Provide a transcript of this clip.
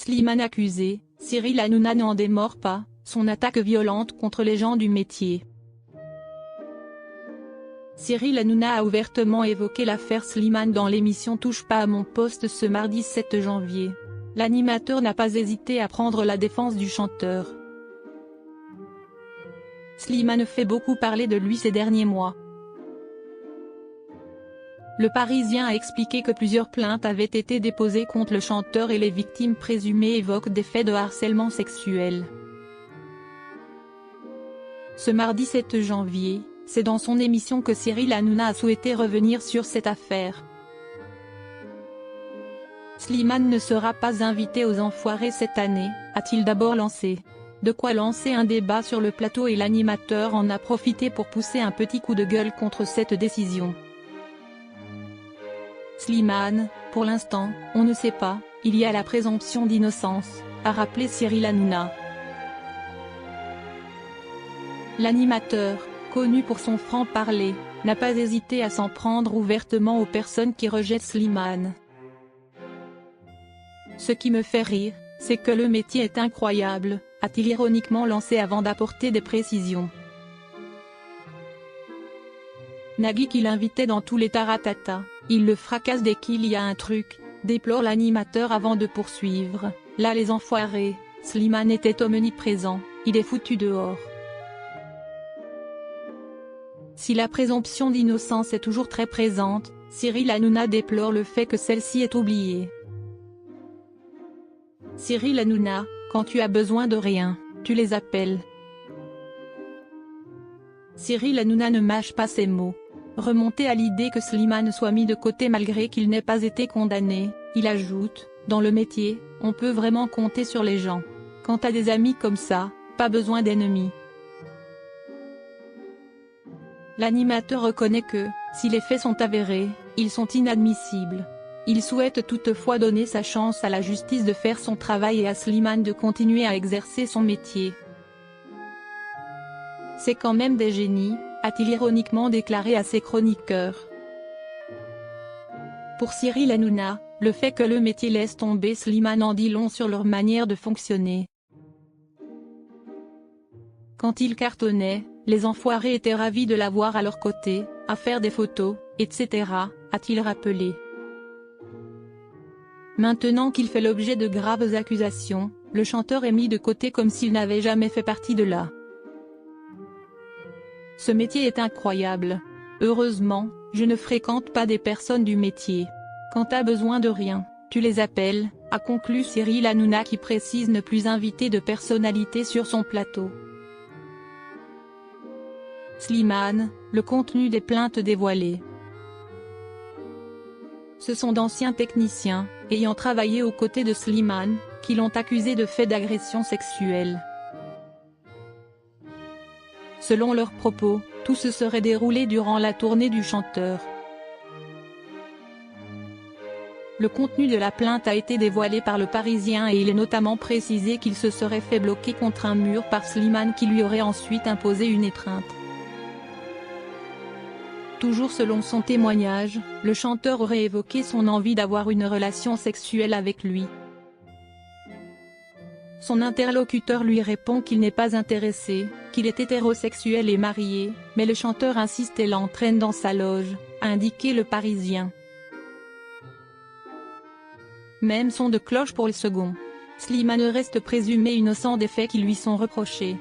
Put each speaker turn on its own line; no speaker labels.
Slimane accusé, Cyril Hanouna n'en démord pas, son attaque violente contre les gens du métier. Cyril Hanouna a ouvertement évoqué l'affaire Slimane dans l'émission Touche pas à mon poste ce mardi 7 janvier. L'animateur n'a pas hésité à prendre la défense du chanteur. Slimane fait beaucoup parler de lui ces derniers mois. Le Parisien a expliqué que plusieurs plaintes avaient été déposées contre le chanteur et les victimes présumées évoquent des faits de harcèlement sexuel. Ce mardi 7 janvier, c'est dans son émission que Cyril Hanouna a souhaité revenir sur cette affaire. Slimane ne sera pas invité aux Enfoirés cette année, a-t-il d'abord lancé. De quoi lancer un débat sur le plateau et l'animateur en a profité pour pousser un petit coup de gueule contre cette décision. Slimane, pour l'instant, on ne sait pas, il y a la présomption d'innocence, a rappelé Cyril Hanouna. L'animateur, connu pour son franc-parler, n'a pas hésité à s'en prendre ouvertement aux personnes qui rejettent Slimane. Ce qui me fait rire, c'est que le métier est incroyable, a-t-il ironiquement lancé avant d'apporter des précisions. Nagui qui l'invitait dans tous les taratata, il le fracasse dès qu'il y a un truc, déplore l'animateur avant de poursuivre. Là les enfoirés, Slimane était omniprésent, il est foutu dehors. Si la présomption d'innocence est toujours très présente, Cyril Hanouna déplore le fait que celle-ci est oubliée. Cyril Hanouna, quand tu as besoin de rien, tu les appelles. Cyril Hanouna ne mâche pas ses mots. Remonté à l'idée que Slimane soit mis de côté malgré qu'il n'ait pas été condamné, il ajoute, dans le métier, on peut vraiment compter sur les gens. Quand t'as des amis comme ça, pas besoin d'ennemis. L'animateur reconnaît que, si les faits sont avérés, ils sont inadmissibles. Il souhaite toutefois donner sa chance à la justice de faire son travail et à Slimane de continuer à exercer son métier. C'est quand même des génies, a-t-il ironiquement déclaré à ses chroniqueurs. Pour Cyril Hanouna, le fait que le métier laisse tomber Slimane en dit long sur leur manière de fonctionner. Quand il cartonnait, les enfoirés étaient ravis de l'avoir à leur côté, à faire des photos, etc., a-t-il rappelé. Maintenant qu'il fait l'objet de graves accusations, le chanteur est mis de côté comme s'il n'avait jamais fait partie de là. Ce métier est incroyable. Heureusement, je ne fréquente pas des personnes du métier. Quand t'as besoin de rien, tu les appelles, a conclu Cyril Hanouna qui précise ne plus inviter de personnalités sur son plateau. Slimane, le contenu des plaintes dévoilées. Ce sont d'anciens techniciens, ayant travaillé aux côtés de Slimane, qui l'ont accusé de faits d'agression sexuelle. Selon leurs propos, tout se serait déroulé durant la tournée du chanteur. Le contenu de la plainte a été dévoilé par le Parisien et il est notamment précisé qu'il se serait fait bloquer contre un mur par Slimane qui lui aurait ensuite imposé une étreinte. Toujours selon son témoignage, le chanteur aurait évoqué son envie d'avoir une relation sexuelle avec lui. Son interlocuteur lui répond qu'il n'est pas intéressé, qu'il est hétérosexuel et marié, mais le chanteur insiste et l'entraîne dans sa loge, a indiqué le Parisien. Même son de cloche pour le second. Slimane reste présumé innocent des faits qui lui sont reprochés.